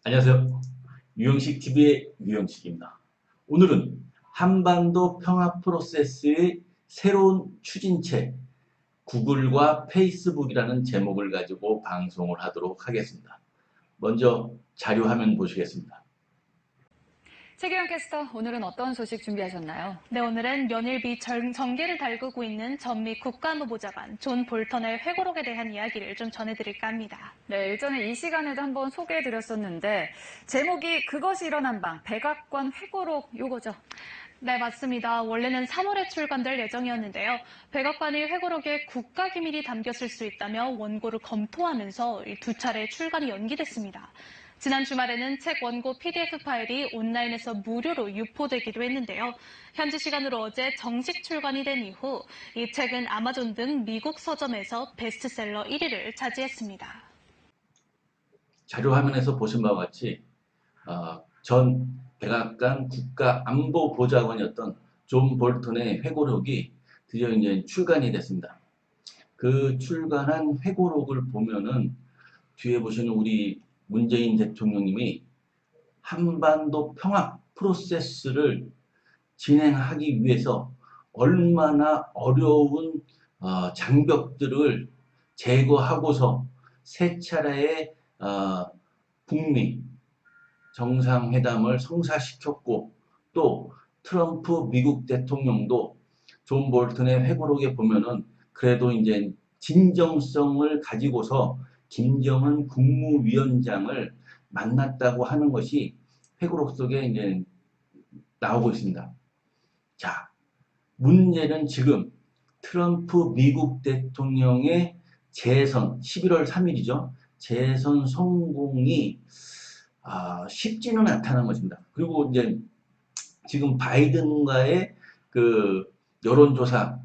안녕하세요. 유영식 TV의 유영식입니다. 오늘은 한반도 평화 프로세스의 새로운 추진체 구글과 페이스북이라는 제목을 가지고 방송을 하도록 하겠습니다. 먼저 자료 화면 보시겠습니다. 최기영 캐스터, 오늘은 어떤 소식 준비하셨나요? 네, 오늘은 연일비 정계를 달구고 있는 전미 국가안보보좌관 존 볼턴의 회고록에 대한 이야기를 좀 전해드릴까 합니다. 네, 일전에 이 시간에도 한번 소개해드렸었는데 제목이 그것이 일어난 방 백악관 회고록 요거죠. 네, 맞습니다. 원래는 3월에 출간될 예정이었는데요. 백악관이 회고록에 국가기밀이 담겼을 수 있다며 원고를 검토하면서 두 차례 출간이 연기됐습니다. 지난 주말에는 책 원고 PDF 파일이 온라인에서 무료로 유포되기도 했는데요. 현지 시간으로 어제 정식 출간이 된 이후 이 책은 아마존 등 미국 서점에서 베스트셀러 1위를 차지했습니다. 자료 화면에서 보신 바와 같이 전 백악관 국가안보보좌관이었던 존 볼턴의 회고록이 드디어 이제 출간이 됐습니다. 그 출간한 회고록을 보면은 뒤에 보시는 우리 문재인 대통령님이 한반도 평화 프로세스를 진행하기 위해서 얼마나 어려운 장벽들을 제거하고서 세 차례의 북미 정상회담을 성사시켰고, 또 트럼프 미국 대통령도 존 볼턴의 회고록에 보면은 그래도 이제 진정성을 가지고서 김정은 국무위원장을 만났다고 하는 것이 회고록 속에 이제 나오고 있습니다. 자, 문제는 지금 트럼프 미국 대통령의 재선 11월 3일이죠. 재선 성공이 쉽지는 않다는 것입니다. 그리고 이제 지금 바이든과의 그 여론조사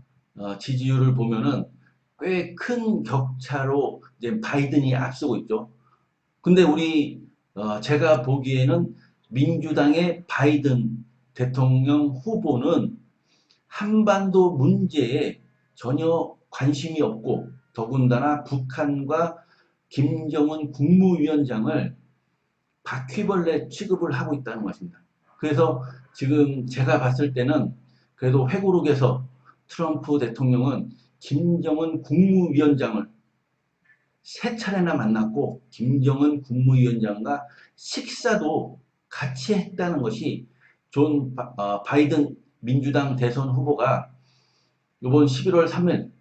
지지율을 보면은 꽤 큰 격차로 이제 바이든이 앞서고 있죠. 근데 제가 보기에는 민주당의 바이든 대통령 후보는 한반도 문제에 전혀 관심이 없고, 더군다나 북한과 김정은 국무위원장을 바퀴벌레 취급을 하고 있다는 것입니다. 그래서 지금 제가 봤을 때는 그래도 회고록에서 트럼프 대통령은 김정은 국무위원장을 세 차례나 만났고, 김정은 국무위원장과 식사도 같이 했다는 것이 바이든 민주당 대선 후보가 이번 11월 3일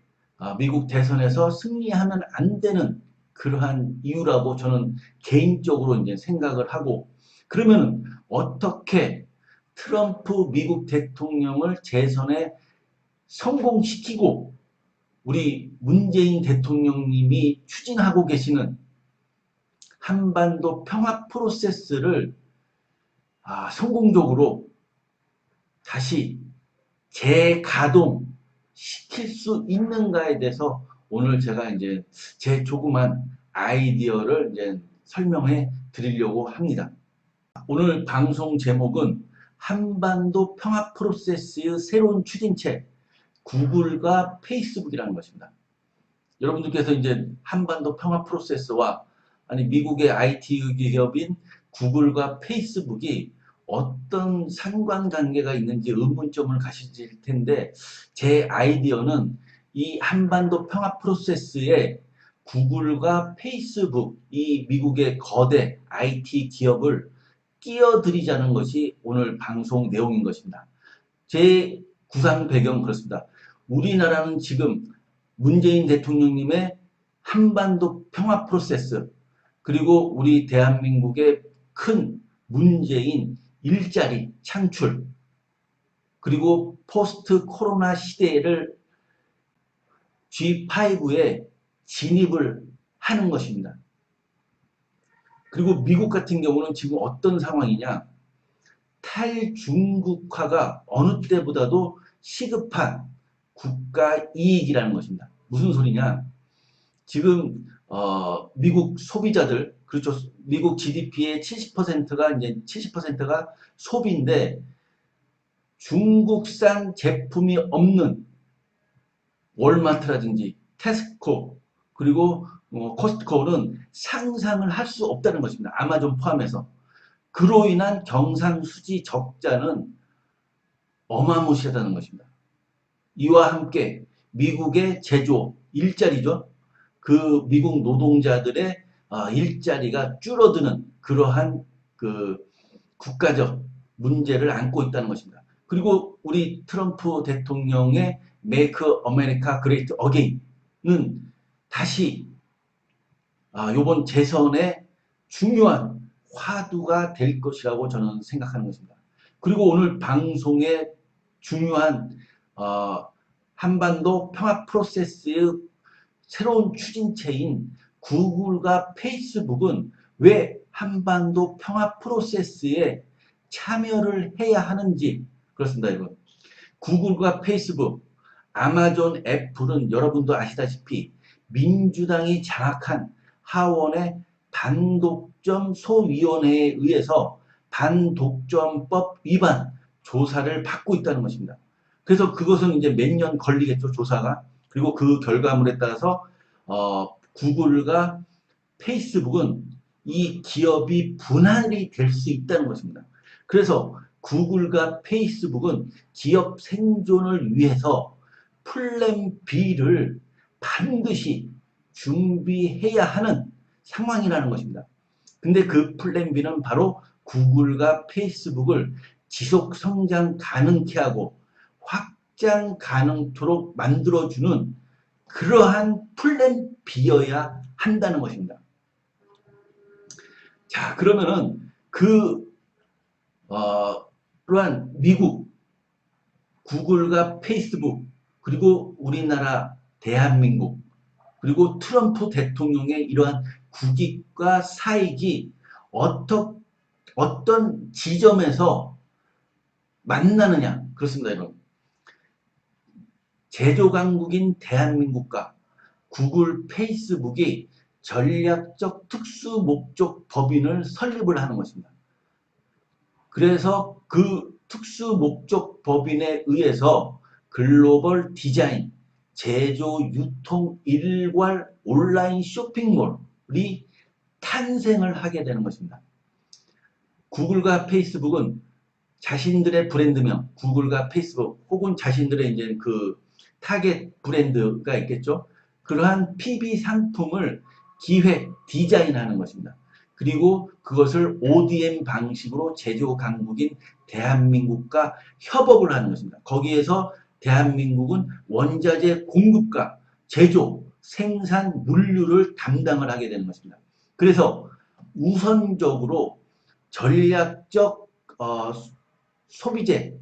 미국 대선에서 승리하면 안 되는 그러한 이유라고 저는 개인적으로 이제 생각을 하고, 그러면 어떻게 트럼프 미국 대통령을 재선에 성공시키고 우리 문재인 대통령님이 추진하고 계시는 한반도 평화 프로세스를 성공적으로 다시 재가동 시킬 수 있는가에 대해서 오늘 제가 이제 제 조그만 아이디어를 이제 설명해 드리려고 합니다. 오늘 방송 제목은 한반도 평화 프로세스의 새로운 추진체 구글과 페이스북이라는 것입니다. 여러분들께서 이제 한반도 평화 프로세스와 미국의 IT 기업인 구글과 페이스북이 어떤 상관관계가 있는지 의문점을 가지실 텐데, 제 아이디어는 이 한반도 평화 프로세스에 구글과 페이스북, 이 미국의 거대 IT 기업을 끼어들이자는 것이 오늘 방송 내용인 것입니다. 제 구상 배경 그렇습니다. 우리나라는 지금 문재인 대통령님의 한반도 평화 프로세스, 그리고 우리 대한민국의 큰 문제인 일자리 창출, 그리고 포스트 코로나 시대를 G5에 진입을 하는 것입니다. 그리고 미국 같은 경우는 지금 어떤 상황이냐, 탈중국화가 어느 때보다도 시급한 국가 이익이라는 것입니다. 무슨 소리냐, 지금 미국 소비자들, 그렇죠, 미국 GDP의 70%가 소비인데, 중국산 제품이 없는 월마트라든지 테스코, 그리고 코스트코는 상상을 할 수 없다는 것입니다. 아마존 포함해서. 그로 인한 경상수지 적자는 어마무시하다는 것입니다. 이와 함께 미국의 제조 일자리죠. 그 미국 노동자들의 일자리가 줄어드는 그러한 그 국가적 문제를 안고 있다는 것입니다. 그리고 우리 트럼프 대통령의 Make America Great Again은 다시 이번 재선의 중요한 화두가 될 것이라고 저는 생각하는 것입니다. 그리고 오늘 방송의 중요한 한반도 평화 프로세스의 새로운 추진체인 구글과 페이스북은 왜 한반도 평화 프로세스에 참여를 해야 하는지 그렇습니다. 여러분. 구글과 페이스북, 아마존, 애플은 여러분도 아시다시피 민주당이 장악한 하원의 반독점 소위원회에 의해서 반독점법 위반 조사를 받고 있다는 것입니다. 그래서 그것은 이제 몇 년 걸리겠죠, 조사가. 그리고 그 결과물에 따라서 구글과 페이스북은 이 기업이 분할이 될 수 있다는 것입니다. 그래서 구글과 페이스북은 기업 생존을 위해서 플랜 B를 반드시 준비해야 하는 상황이라는 것입니다. 근데 그 플랜 B는 바로 구글과 페이스북을 지속 성장 가능케 하고 확장 가능토록 만들어주는 그러한 플랜 B여야 한다는 것입니다. 자, 그러면은 또한 미국, 구글과 페이스북, 그리고 우리나라, 대한민국, 그리고 트럼프 대통령의 이러한 국익과 사익이 어떤 지점에서 만나느냐. 그렇습니다, 여러분. 제조 강국인 대한민국과 구글, 페이스북이 전략적 특수 목적 법인을 설립을 하는 것입니다. 그래서 그 특수 목적 법인에 의해서 글로벌 디자인, 제조, 유통, 일괄 온라인 쇼핑몰이 탄생을 하게 되는 것입니다. 구글과 페이스북은 자신들의 브랜드명, 구글과 페이스북 혹은 자신들의 이제 그 타겟 브랜드가 있겠죠. 그러한 PB 상품을 기획, 디자인하는 것입니다. 그리고 그것을 ODM 방식으로 제조 강국인 대한민국과 협업을 하는 것입니다. 거기에서 대한민국은 원자재 공급과 제조, 생산, 물류를 담당을 하게 되는 것입니다. 그래서 우선적으로 전략적 소비재,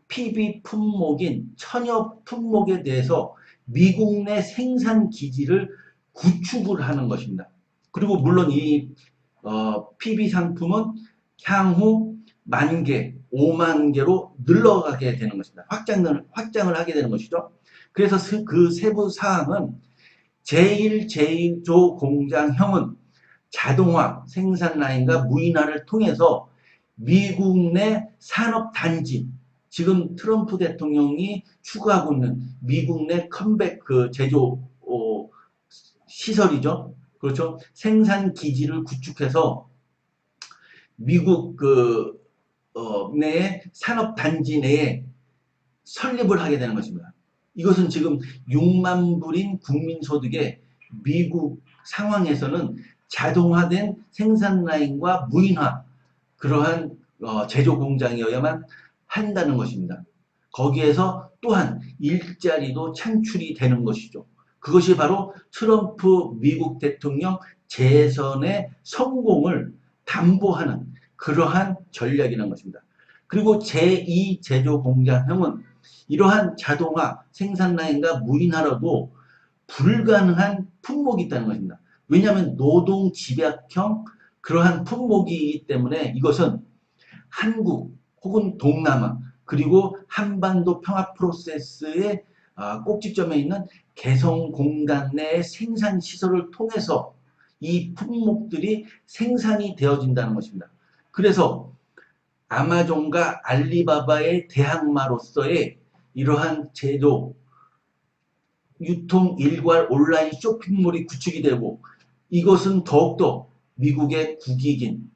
PB 품목인 천여 품목에 대해서 미국 내 생산 기지를 구축을 하는 것입니다. 그리고 물론 이 PB 상품은 향후 10,000개, 50,000개로 늘어가게 되는 것입니다. 확장을 하게 되는 것이죠. 그래서 그 세부 사항은 제1제조 공장형은 자동화 생산 라인과 무인화를 통해서 미국 내 산업단지, 지금 트럼프 대통령이 추구하고 있는 미국 내 컴백 그 제조 시설이죠. 그렇죠. 생산 기지를 구축해서 미국 내에 산업단지 내에 설립을 하게 되는 것입니다. 이것은 지금 6만 불인 국민소득의 미국 상황에서는 자동화된 생산 라인과 무인화, 그러한 제조 공장이어야만 한다는 것입니다. 거기에서 또한 일자리도 창출이 되는 것이죠. 그것이 바로 트럼프 미국 대통령 재선의 성공을 담보하는 그러한 전략이라는 것입니다. 그리고 제2제조 공장형은 이러한 자동화 생산 라인과 무인화로도 불가능한 품목이 있다는 것입니다. 왜냐하면 노동 집약형 그러한 품목이기 때문에 이것은 한국 혹은 동남아 그리고 한반도 평화 프로세스의 꼭지점에 있는 개성공단 내 생산시설을 통해서 이 품목들이 생산이 되어진다는 것입니다. 그래서 아마존과 알리바바의 대항마로서의 이러한 제조 유통 일괄 온라인 쇼핑몰이 구축이 되고 이것은 더욱더 미국의 국익인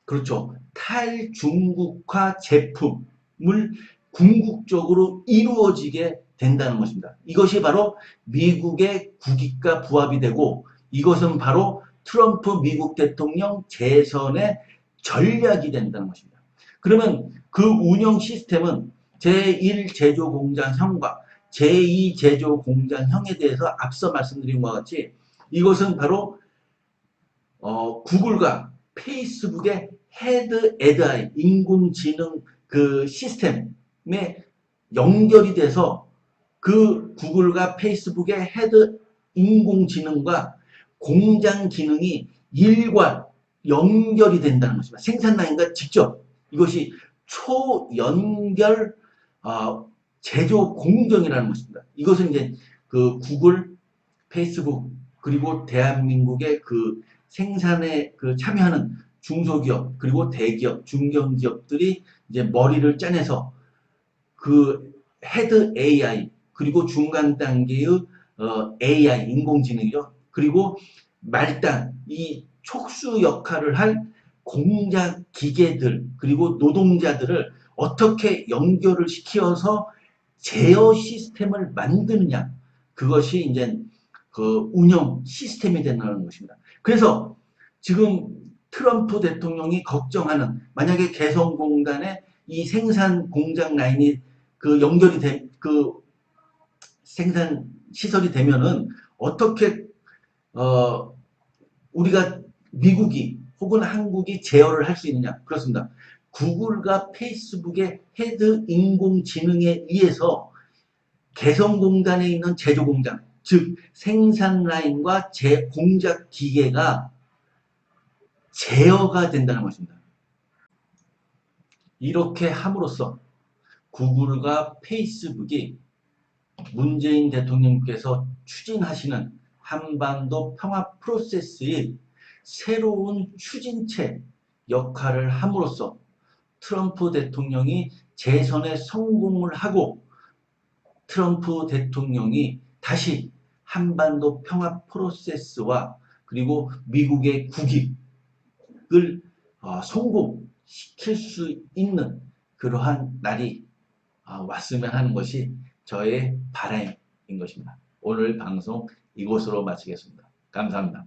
그렇죠. 탈중국화 제품을 궁극적으로 이루어지게 된다는 것입니다. 이것이 바로 미국의 국익과 부합이 되고 이것은 바로 트럼프 미국 대통령 재선의 전략이 된다는 것입니다. 그러면 그 운영 시스템은 제1제조공장형과 제2제조공장형에 대해서 앞서 말씀드린 것과 같이 이것은 바로 구글과 페이스북의 헤드 에드아이 인공지능 그 시스템에 연결이 돼서 그 구글과 페이스북의 헤드 인공지능과 공장 기능이 일괄 연결이 된다는 것입니다. 생산 라인과 직접 이것이 초연결 제조 공정이라는 것입니다. 이것은 이제 그 구글, 페이스북 그리고 대한민국의 그 생산에 그 참여하는 중소기업 그리고 대기업, 중견기업들이 이제 머리를 짜내서 그 헤드 AI 그리고 중간 단계의 AI 인공지능이죠. 그리고 말단 이 촉수 역할을 할 공작 기계들 그리고 노동자들을 어떻게 연결을 시켜서 제어 시스템을 만드느냐 그것이 이제 그 운영 시스템이 된다는 것입니다. 그래서 지금 트럼프 대통령이 걱정하는 만약에 개성공단에 이 생산 공장 라인이 그 연결이 그 생산 시설이 되면은 어떻게 우리가 미국이 혹은 한국이 제어를 할 수 있느냐 그렇습니다. 구글과 페이스북의 헤드 인공지능에 의해서 개성공단에 있는 제조공장 즉 생산 라인과 공작 기계가 제어가 된다는 것입니다. 이렇게 함으로써 구글과 페이스북이 문재인 대통령께서 추진하시는 한반도 평화 프로세스의 새로운 추진체 역할을 함으로써 트럼프 대통령이 재선에 성공을 하고 트럼프 대통령이 다시 한반도 평화 프로세스와 그리고 미국의 국익을 성공시킬 수 있는 그러한 날이 왔으면 하는 것이 저의 바람인 것입니다. 오늘 방송 이곳으로 마치겠습니다. 감사합니다.